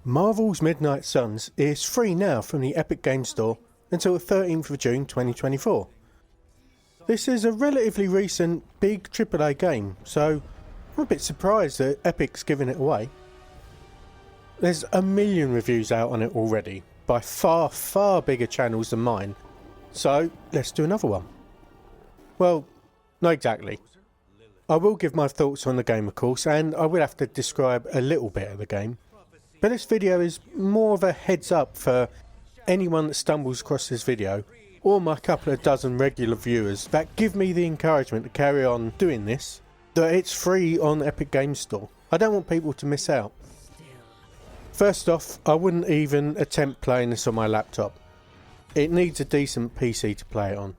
Marvel's Midnight Suns is free now from the Epic Games Store until the 13th of June 2024. This is a relatively recent big AAA game, so I'm a bit surprised that Epic's giving it away. There's a million reviews out on it already, by far bigger channels than mine, so let's do another one. Well, not exactly. I will give my thoughts on the game of course, and I will have to describe a little bit of the game. But this video is more of a heads up for anyone that stumbles across this video, or my couple of dozen regular viewers that give me the encouragement to carry on doing this, that it's free on Epic Games Store. I don't want people to miss out. First off, I wouldn't even attempt playing this on my laptop. It needs a decent PC to play it on.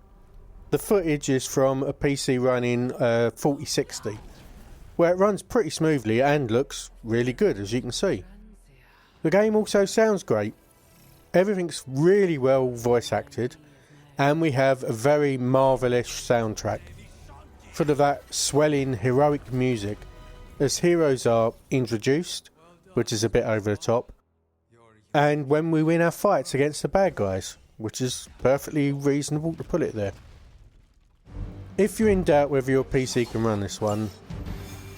The footage is from a PC running 4060, where it runs pretty smoothly and looks really good, as you can see. The game also sounds great. Everything's really well voice acted, and we have a very Marvel-ish soundtrack, full of that swelling heroic music as heroes are introduced, which is a bit over the top, and when we win our fights against the bad guys, which is perfectly reasonable to put it there. If you're in doubt whether your PC can run this one,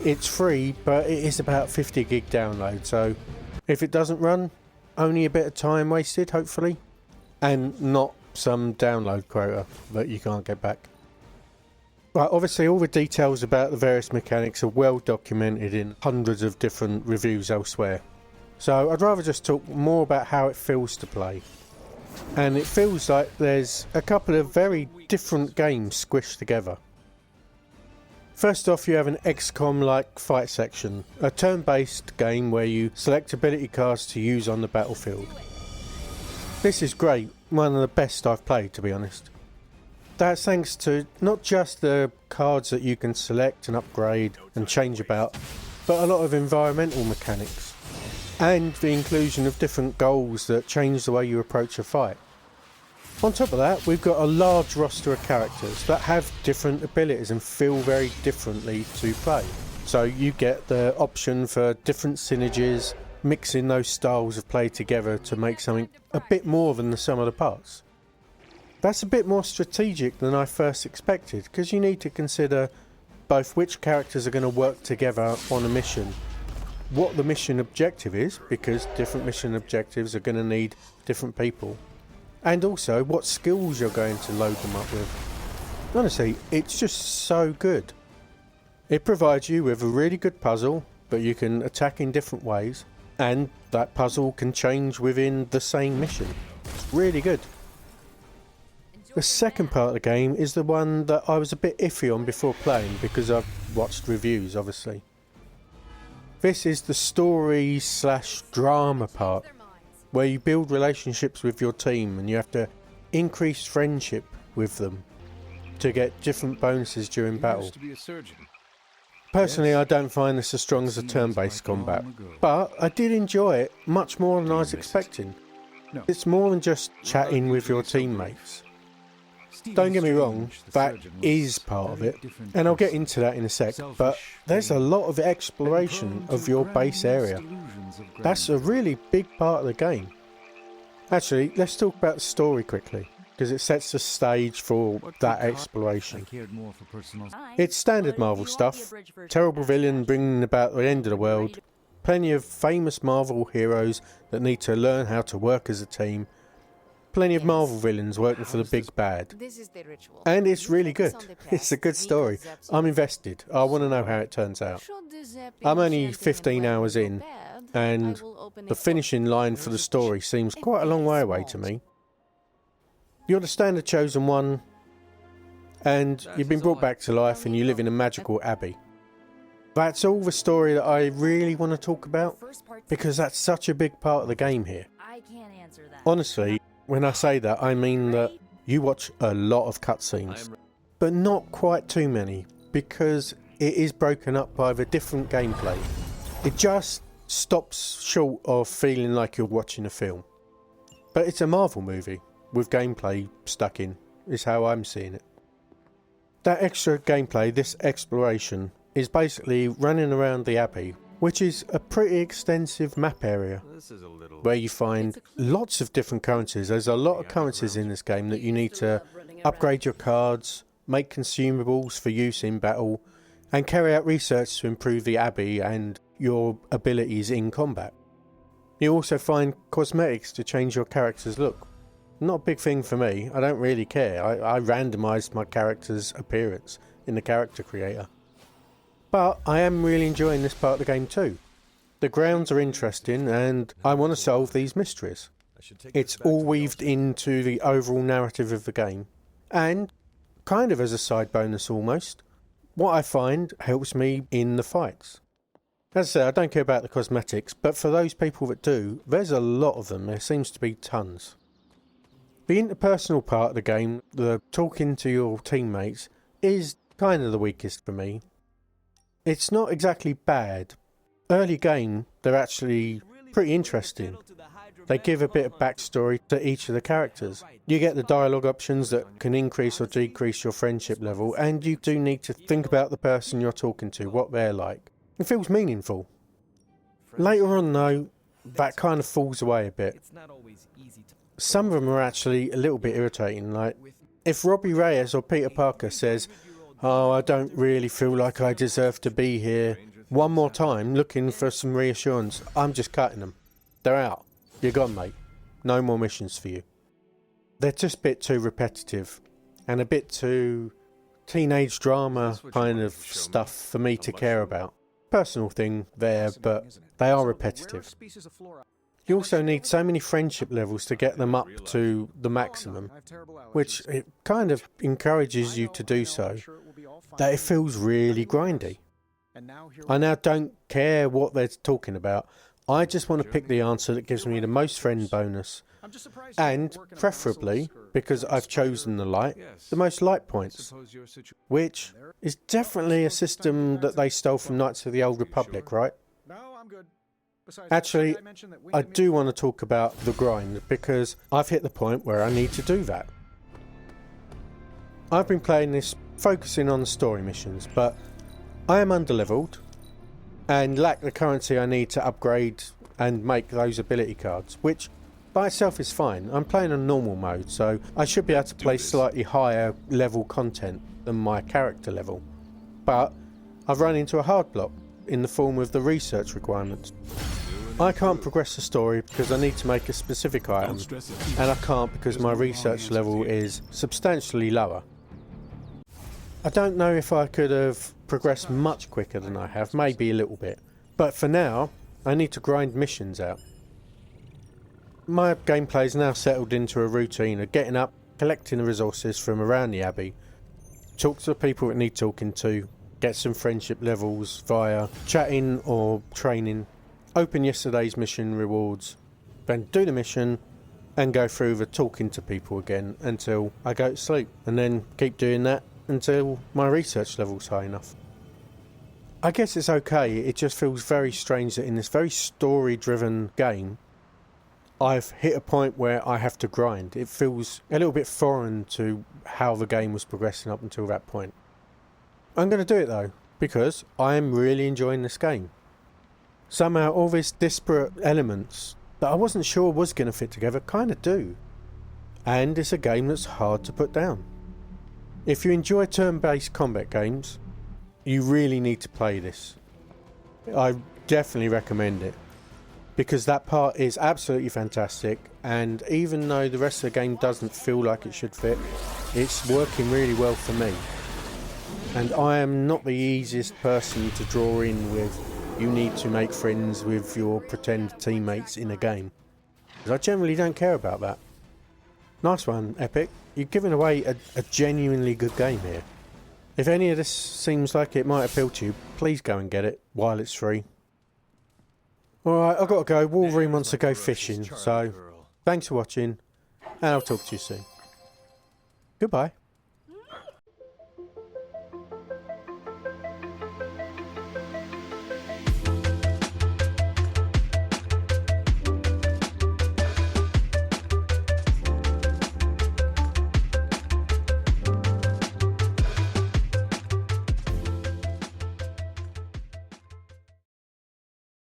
it's free, but it is about 50 gig download, so if it doesn't run, only a bit of time wasted, hopefully, and not some download quota that you can't get back. Right, obviously all the details about the various mechanics are well documented in hundreds of different reviews elsewhere, so I'd rather just talk more about how it feels to play. And it feels like there's a couple of very different games squished together. First off, you have an XCOM-like fight section, a turn-based game where you select ability cards to use on the battlefield. This is great, one of the best I've played, to be honest. That's thanks to not just the cards that you can select and upgrade and change about, but a lot of environmental mechanics, and the inclusion of different goals that change the way you approach a fight. On top of that, we've got a large roster of characters that have different abilities and feel very differently to play. So you get the option for different synergies, mixing those styles of play together to make something a bit more than the sum of the parts. That's a bit more strategic than I first expected, because you need to consider both which characters are going to work together on a mission, what the mission objective is, because different mission objectives are going to need different people, and also what skills you're going to load them up with. Honestly, it's just so good. It provides you with a really good puzzle, but you can attack in different ways, and that puzzle can change within the same mission. It's really good. The second part of the game is the one that I was a bit iffy on before playing, because I've watched reviews obviously. This is the story/drama part, where you build relationships with your team and you have to increase friendship with them to get different bonuses during battle. Personally, I don't find this as strong as a turn-based combat, but I did enjoy it much more than I was expecting. It's more than just chatting with your teammates. Don't get me wrong, that is part of it, and I'll get into that in a sec, but there's a lot of exploration of your base area. That's a really big part of the game. Actually, let's talk about the story quickly, because it sets the stage for that exploration. It's standard Marvel stuff, terrible villain bringing about the end of the world, plenty of famous Marvel heroes that need to learn how to work as a team, plenty of Marvel villains working for the big bad. And it's really good. It's a good story. I'm invested. I want to know how it turns out. I'm only 15 hours in, and the finishing line for the story seems quite a long way away to me. You're the standard chosen one, and you've been brought back to life and you live in a magical abbey. That's all the story that I really want to talk about, because that's such a big part of the game here. Honestly, when I say that, I mean that you watch a lot of cutscenes, but not quite too many, because it is broken up by the different gameplay. It just stops short of feeling like you're watching a film. But it's a Marvel movie, with gameplay stuck in, is how I'm seeing it. That extra gameplay, this exploration, is basically running around the abbey which is a pretty extensive map area where you find lots of different currencies. There's a lot of currencies in this game that you need to upgrade your cards, make consumables for use in battle, and carry out research to improve the abbey and your abilities in combat. You also find cosmetics to change your character's look. Not a big thing for me, I don't really care. I randomised my character's appearance in the character creator. But I am really enjoying this part of the game too. The grounds are interesting and I want to solve these mysteries. It's all weaved into the overall narrative of the game. And, kind of as a side bonus almost, what I find helps me in the fights. As I say, I don't care about the cosmetics, but for those people that do, there's a lot of them. There seems to be tons. The interpersonal part of the game, the talking to your teammates, is kind of the weakest for me. It's not exactly bad. Early game, they're actually pretty interesting. They give a bit of backstory to each of the characters. You get the dialogue options that can increase or decrease your friendship level, and you do need to think about the person you're talking to, what they're like. It feels meaningful. Later on though, that kind of falls away a bit. Some of them are actually a little bit irritating, like if Robbie Reyes or Peter Parker says, "Oh, I don't really feel like I deserve to be here," one more time looking for some reassurance, I'm just cutting them. They're out. You're gone, mate. No more missions for you. They're just a bit too repetitive and a bit too teenage drama kind of stuff for me to care about. Personal thing there, but they are repetitive. You also need so many friendship levels to get them up to the maximum, which it kind of encourages you to do so, that it feels really grindy. I now don't care what they're talking about. I just want to pick the answer that gives me the most friend bonus, and preferably, because I've chosen the light, the most light points, which is definitely a system that they stole from Knights of the Old Republic, right? Actually, I do want to talk about the grind, because I've hit the point where I need to do that. I've been playing this focusing on story missions, but I am underleveled and lack the currency I need to upgrade and make those ability cards, which by itself is fine. I'm playing on normal mode, so I should be able to play slightly higher level content than my character level. But I've run into a hard block in the form of the research requirements. I can't progress the story because I need to make a specific item, and I can't because my research level is substantially lower. I don't know if I could have progressed much quicker than I have, maybe a little bit, but for now I need to grind missions out. My gameplay is now settled into a routine of getting up, collecting the resources from around the abbey, talk to the people that need talking to, get some friendship levels via chatting or training, open yesterday's mission rewards, then do the mission and go through the talking to people again until I go to sleep, and then keep doing that until my research level's high enough. I guess it's okay, it just feels very strange that in this very story driven game I've hit a point where I have to grind. It feels a little bit foreign to how the game was progressing up until that point. I'm going to do it though, because I am really enjoying this game. Somehow all these disparate elements that I wasn't sure was going to fit together kind of do. And it's a game that's hard to put down. If you enjoy turn-based combat games, you really need to play this. I definitely recommend it, because that part is absolutely fantastic, and even though the rest of the game doesn't feel like it should fit, it's working really well for me. And I am not the easiest person to draw in with you need to make friends with your pretend teammates in a game, because I generally don't care about that. Nice one, Epic. You're giving away a genuinely good game here. If any of this seems like it might appeal to you, please go and get it while it's free. Alright, I've got to go. Wolverine wants to go fishing, so thanks for watching, and I'll talk to you soon. Goodbye.